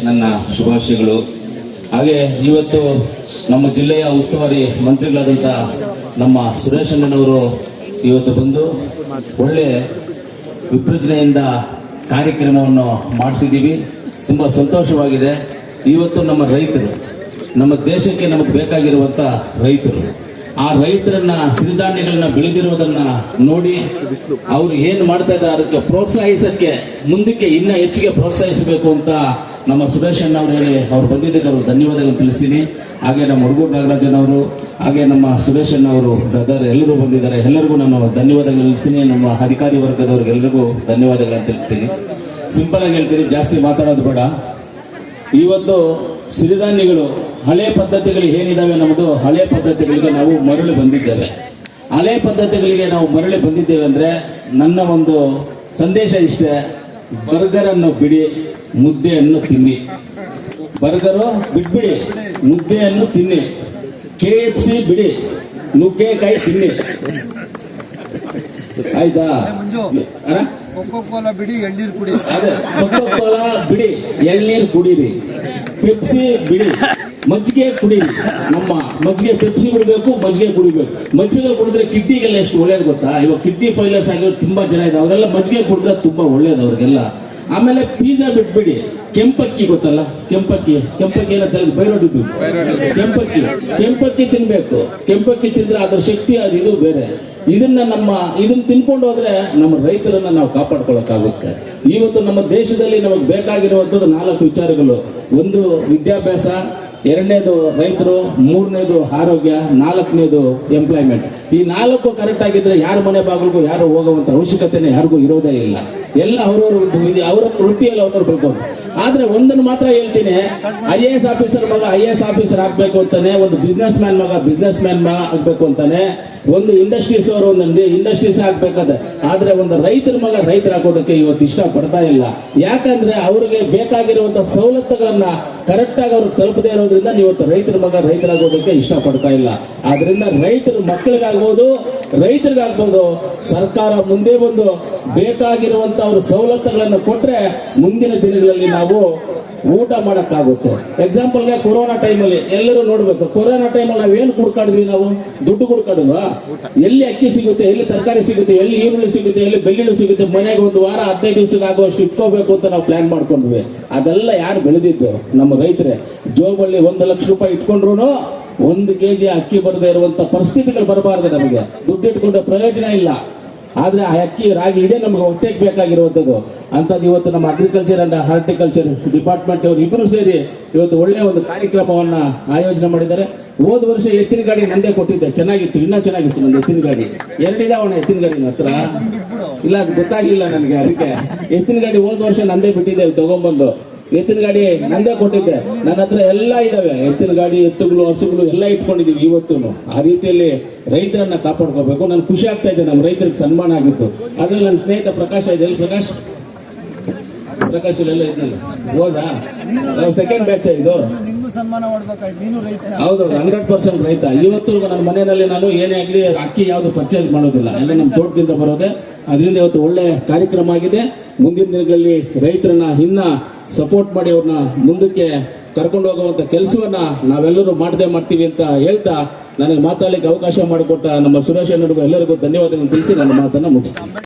ನನ್ನ ಶುಭಾಶಯಗಳು. ಹಾಗೆ ಇವತ್ತು ನಮ್ಮ ಜಿಲ್ಲೆಯ ಉಸ್ತುವಾರಿ ಮಂತ್ರಿಗಳಾದಂಥ ನಮ್ಮ ಸುರೇಶ್ ಅಣ್ಣನವರು ಇವತ್ತು ಬಂದು ಒಳ್ಳೆ ವಿಜೃಂಭಣೆಯಿಂದ ಕಾರ್ಯಕ್ರಮವನ್ನು ಮಾಡಿಸಿದ್ದೀವಿ. ತುಂಬ ಸಂತೋಷವಾಗಿದೆ. ಇವತ್ತು ನಮ್ಮ ರೈತರು, ನಮ್ಮ ದೇಶಕ್ಕೆ ನಮಗೆ ಬೇಕಾಗಿರುವಂಥ ರೈತರು, ಆ ರೈತರನ್ನ ಸಿರಿಧಾನ್ಯಗಳನ್ನ ಬೆಳೆದಿರೋದನ್ನ ನೋಡಿ ಅವರು ಏನು ಮಾಡ್ತಾ ಇದ್ದಾರೆ ಅದಕ್ಕೆ ಪ್ರೋತ್ಸಾಹಿಸಕ್ಕೆ ಮುಂದಕ್ಕೆ ಇನ್ನೂ ಹೆಚ್ಚಿಗೆ ಪ್ರೋತ್ಸಾಹಿಸಬೇಕು ಅಂತ ನಮ್ಮ ಸುರೇಶ್ ಅಣ್ಣ ಅವರು ಹೇಳಿ ಅವ್ರು ಬಂದಿದ್ದಕ್ಕೆ ಅವರು ಧನ್ಯವಾದಗಳನ್ನು ತಿಳಿಸ್ತೀನಿ. ಹಾಗೆ ನಮ್ಮ ಹುಡುಗೂರು ನಾಗರಾಜನವರು, ಹಾಗೆ ನಮ್ಮ ಸುರೇಶ್ ಅಣ್ಣ ಅವರು ಬ್ರದರ್ ಎಲ್ಲರೂ ಬಂದಿದ್ದಾರೆ. ಎಲ್ಲರಿಗೂ ನಾನು ಧನ್ಯವಾದಗಳು ತಿಳಿಸ್ತೀನಿ. ನಮ್ಮ ಅಧಿಕಾರಿ ವರ್ಗದವ್ರಿಗೆಲ್ಲರಿಗೂ ಧನ್ಯವಾದಗಳನ್ನು ತಿಳಿಸ್ತೀನಿ. ಸಿಂಪಲ್ ಆಗಿ ಹೇಳ್ತೀನಿ, ಜಾಸ್ತಿ ಮಾತಾಡೋದು ಬೇಡ. ಇವತ್ತು ಸಿರಿಧಾನ್ಯಗಳು ಹಳೆ ಪದ್ಧತಿಗಳು ಏನಿದಾವೆ, ನಮ್ಮದು ಹಳೆ ಪದ್ಧತಿಗಳಿಗೆ ನಾವು ಮರಳಿ ಬಂದಿದ್ದೇವೆ. ಹಳೆ ಪದ್ಧತಿಗಳಿಗೆ ನಾವು ಮರಳಿ ಬಂದಿದ್ದೇವೆ ಅಂದರೆ ನನ್ನ ಒಂದು ಸಂದೇಶ ಇಷ್ಟೇ: ಬರ್ಗರನ್ನು ಬಿಡಿ, ಮುದ್ದೆಯನ್ನು ತಿನ್ನಿ. ಬರ್ಗರು ಬಿಟ್ಬಿಡಿ, ಮುದ್ದೆಯನ್ನು ತಿನ್ನಿ. KFC ಬಿಡಿ, ನುಗ್ಗೆಕಾಯಿ ತಿನ್ನಿ. ಆಯ್ತಾ? ಕೋಕಾ-ಕೋಲಾ ಬಿಡಿ, ಎಳ್ನೀರು ಕುಡಿ. ಅದೇ, ಕೋಕಾ-ಕೋಲಾ ಬಿಡಿ, ಎಳ್ನೀರು ಕುಡೀರಿ. ಪೆಪ್ಸಿ ಬಿಡಿ, ಮಜ್ಜಿಗೆ ಕುಡೀರಿ. ನಮ್ಮ ಮಜ್ಜಿಗೆ, ಪೆಪ್ಸಿ ಕುಡಿಬೇಕು, ಮಜ್ಜಿಗೆ ಕುಡಿಬೇಕು. ಮಜ್ಜಿಗೆ ಕುಡಿದ್ರೆ ಕಿಡ್ನಿಗೆಲ್ಲ ಎಷ್ಟು ಒಳ್ಳೇದು ಗೊತ್ತಾ? ಇವಾಗ ಕಿಡ್ನಿ ಫೈಲರ್ಸ್ ಆಗಿರೋ ತುಂಬಾ ಜನ ಇದೆ, ಅವರೆಲ್ಲ ಮಜ್ಜಿಗೆ ಕುಡಿದ್ರೆ ತುಂಬಾ ಒಳ್ಳೇದು ಅವ್ರಿಗೆಲ್ಲ. ಆಮೇಲೆ ಪಿಜ್ಜಾ ಬಿಟ್ಬಿಡಿ, ಕೆಂಪಕ್ಕಿ ಗೊತ್ತಲ್ಲ, ಕೆಂಪಕ್ಕಿ ಏನಂತ ಬೈರೋಡಿ, ಕೆಂಪಕ್ಕಿ ತಿನ್ಬೇಕು. ಕೆಂಪಕ್ಕಿ ತಿಂದ್ರೆ ಅದ್ರ ಶಕ್ತಿ ಅದು ಇದು ಬೇರೆ. ಇದನ್ನ ತಿನ್ಕೊಂಡು ಹೋದ್ರೆ ನಮ್ಮ ರೈತರನ್ನ ನಾವು ಕಾಪಾಡ್ಕೊಳ್ಳೋಕ್ಕಾಗುತ್ತೆ. ಇವತ್ತು ನಮ್ಮ ದೇಶದಲ್ಲಿ ನಮಗೆ ಬೇಕಾಗಿರುವಂಥದ್ದು 4 ವಿಚಾರಗಳು. ಒಂದು ವಿದ್ಯಾಭ್ಯಾಸ, 2ನೇದು ರೈತರು, 3ನೇದು ಆರೋಗ್ಯ, 4ನೇದು ಎಂಪ್ಲಾಯ್ಮೆಂಟ್. ಈ 4 ಕರೆಕ್ಟ್ ಆಗಿದ್ರೆ ಯಾರ ಮನೆ ಬಾಗಿಲಿಗೂ ಯಾರು ಹೋಗುವಂತ ಅವಶ್ಯಕತೆನೇ ಯಾರಿಗೂ ಇರೋದೇ ಇಲ್ಲ. ಎಲ್ಲ ಅವರ ವೃತ್ತಿಯಲ್ಲಿ ಅವರು ಬೇಕು. ಆದ್ರೆ ಒಂದನ್ನು ಮಾತ್ರ ಹೇಳ್ತೀನಿ, IAS ಆಫೀಸರ್ ಮಗ IAS ಆಫೀಸರ್ ಆಗ್ಬೇಕು ಅಂತಾನೆ, ಒಂದು ಬಿಸ್ನೆಸ್ ಮ್ಯಾನ್ ಮಗ ಬಿಸ್ನೆಸ್ ಮ್ಯಾನ್ ಆಗ್ಬೇಕು ಅಂತಾನೆ, ಒಂದು ಇಂಡಸ್ಟ್ರೀಸ್ ಅವರು ಒಂದು ಇಂಡಸ್ಟ್ರೀಸ್ ಆಗ್ಬೇಕಾದ್ರೆ. ಆದ್ರೆ ಒಂದು ರೈತರ ಮಗ ರೈತರಾಗೋದಕ್ಕೆ ಇವತ್ತು ಇಷ್ಟ ಪಡ್ತಾ ಇಲ್ಲ. ಯಾಕಂದ್ರೆ ಅವ್ರಿಗೆ ಬೇಕಾಗಿರುವಂತ ಸವಲತ್ತುಗಳನ್ನ ಕರೆಕ್ಟ್ ಆಗಿ ಅವ್ರು ತಲುಪದೇ ಇರೋದ್ರಿಂದ ಇವತ್ತು ರೈತರ ಮಗ ರೈತರಾಗೋದಕ್ಕೆ ಇಷ್ಟ ಪಡ್ತಾ ಇಲ್ಲ. ಆದ್ರಿಂದ ರೈತರು ಮಕ್ಕಳಿಗಾಗ್ಬೋದು, ರೈತರಿಗಾಗ್ಬೋದು, ಸರ್ಕಾರ ಮುಂದೆ ಬಂದು ಬೇಕಾಗಿರುವಂತ ಅವ್ರ ಸವಲತ್ತುಗಳನ್ನು ಕೊಟ್ರೆ ಮುಂದಿನ ದಿನಗಳಲ್ಲಿ ನಾವು ಊಟ ಮಾಡಕ್ಕಾಗುತ್ತೆ. ಎಕ್ಸಾಂಪಲ್ಗೆ ಕೊರೋನಾ ಟೈಮಲ್ಲಿ ಎಲ್ಲರೂ ನೋಡ್ಬೇಕು, ಕೊರೋನಾ ಟೈಮಲ್ಲಿ ನಾವೇನು ಕುಡ್ಕಾಡಿದ್ವಿ? ನಾವು ದುಡ್ಡು ಕುಡ್ಕಾಡುವ? ಎಲ್ಲಿ ಅಕ್ಕಿ ಸಿಗುತ್ತೆ, ಎಲ್ಲಿ ತರಕಾರಿ ಸಿಗುತ್ತೆ, ಎಲ್ಲಿ ಈರುಳ್ಳಿ ಸಿಗುತ್ತೆ, ಎಲ್ಲಿ ಬೆಳ್ಳುಳ್ಳಿ ಸಿಗುತ್ತೆ? ಮನೆಗೆ 1 ವಾರ 15 ದಿವಸಕ್ಕೆ ಆಗುವಷ್ಟು ಇಟ್ಕೋಬೇಕು ಅಂತ ನಾವು ಪ್ಲಾನ್ ಮಾಡ್ಕೊಂಡ್ವಿ. ಅದೆಲ್ಲ ಯಾರು ಬೆಳೆದಿದ್ದು? ನಮ್ಮ ರೈತರೇ. ಜೋಬಲ್ಲಿ 1 ಲಕ್ಷ ರೂಪಾಯಿ ಇಟ್ಕೊಂಡ್ರು 1 kg ಅಕ್ಕಿ ಬರದೇ ಇರುವಂತ ಪರಿಸ್ಥಿತಿಗಳು ಬರಬಾರ್ದು. ನಮಗೆ ದುಡ್ಡು ಇಟ್ಕೊಂಡ್ರೆ ಪ್ರಯೋಜನ ಇಲ್ಲ. ಆದ್ರೆ ಆ ಅಕ್ಕಿ, ರಾಗಿ ಇದೇ ನಮ್ಗೆ ಹೊಟ್ಟೆಗೆ ಬೇಕಾಗಿರುವಂಥದ್ದು. ಅಂಥದ್ದು ಇವತ್ತು ನಮ್ಮ ಅಗ್ರಿಕಲ್ಚರ್ ಅಂಡ್ ಹಾರ್ಟಿಕಲ್ಚರ್ ಡಿಪಾರ್ಟ್ಮೆಂಟ್ ಅವರು ಇಬ್ಬರು ಸೇರಿ ಇವತ್ತು ಒಳ್ಳೆಯ ಒಂದು ಕಾರ್ಯಕ್ರಮವನ್ನ ಆಯೋಜನೆ ಮಾಡಿದ್ದಾರೆ. ಹೋದ ವರ್ಷ ಎತ್ತಿನ ಗಾಡಿ ನಂದೇ ಕೊಟ್ಟಿದ್ದೆ, ಚೆನ್ನಾಗಿತ್ತು, ಇನ್ನೂ ಚೆನ್ನಾಗಿತ್ತು ನಂದು ಎತ್ತಿನ ಗಾಡಿ. 2 ಇದಾವಣ ಎತ್ತಿನ ಗಾಡಿ ಹತ್ರ. ಇಲ್ಲ, ಅದು ಗೊತ್ತಾಗಿಲ್ಲ ನನಗೆ, ಅದಕ್ಕೆ ಎತ್ತಿನ ಗಾಡಿ ಹೋದ ವರ್ಷ ನಂದೇ ಬಿಟ್ಟಿದ್ದೆ ತಗೊಂಡ್ಬಂದು. ಎತ್ತಿನ ಗಾಡಿ ನಂದೇ ಕೊಟ್ಟಿದ್ದೆ. ನನ್ನ ಹತ್ರ ಎಲ್ಲ ಇದಾವೆ, ಎತ್ತಿನ ಗಾಡಿ, ಎತ್ತುಗಳು, ಹಸುಗಳು ಎಲ್ಲ ಇಟ್ಕೊಂಡಿದೀವಿ ಇವತ್ತು. ಆ ರೀತಿಯಲ್ಲಿ ರೈತರನ್ನ ಕಾಪಾಡ್ಕೋಬೇಕು. ನಾನು ಖುಷಿ ಆಗ್ತಾ ಇದೆ, ನಮ್ಮ ರೈತರಿಗೆ ಸನ್ಮಾನ ಆಗಿತ್ತು. ಅದ್ರಲ್ಲಿ ನನ್ನ ಸ್ನೇಹಿತ ಪ್ರಕಾಶ ಇದೆ. ಎಲ್ಲಿ ಪ್ರಕಾಶ್ ಎಲ್ಲ ಇದ್ನಲ್ಲ, ಹೋದಾ? ಸೆಕೆಂಡ್ ಬ್ಯಾಚ್ ಇದು. ಹೌದು, 100% ರೈತ. ಇವತ್ತು ನನ್ನ ಮನೆಯಲ್ಲಿ ನಾನು ಏನೇ ಆಗಲಿ ಅಕ್ಕಿ ಯಾವುದು ಪರ್ಚೇಸ್ ಮಾಡೋದಿಲ್ಲ, ಎಲ್ಲ ನಮ್ಮ ತೋಟದಿಂದ ಬರೋದೆ. ಅದರಿಂದ ಇವತ್ತು ಒಳ್ಳೆ ಕಾರ್ಯಕ್ರಮ ಆಗಿದೆ. ಮುಂದಿನ ದಿನಗಳಲ್ಲಿ ರೈತರನ್ನ ಇನ್ನ ಸಪೋರ್ಟ್ ಮಾಡಿ ಅವ್ರನ್ನ ಮುಂದಕ್ಕೆ ಕರ್ಕೊಂಡು ಹೋಗುವಂತ ಕೆಲಸವನ್ನ ನಾವೆಲ್ಲರೂ ಮಾಡ್ತೀವಿ ಅಂತ ಹೇಳ್ತಾ, ನನಗೆ ಮಾತಾಡಲಿಕ್ಕೆ ಅವಕಾಶ ಮಾಡಿಕೊಟ್ಟ ನಮ್ಮ ಸುರೇಶ್ ಅಣ್ಣನಿಗೂ ಎಲ್ಲರಿಗೂ ಧನ್ಯವಾದಗಳನ್ನು ತಿಳಿಸಿ ನನ್ನ ಮಾತನ್ನ ಮುಗಿಸ್ತೀನಿ.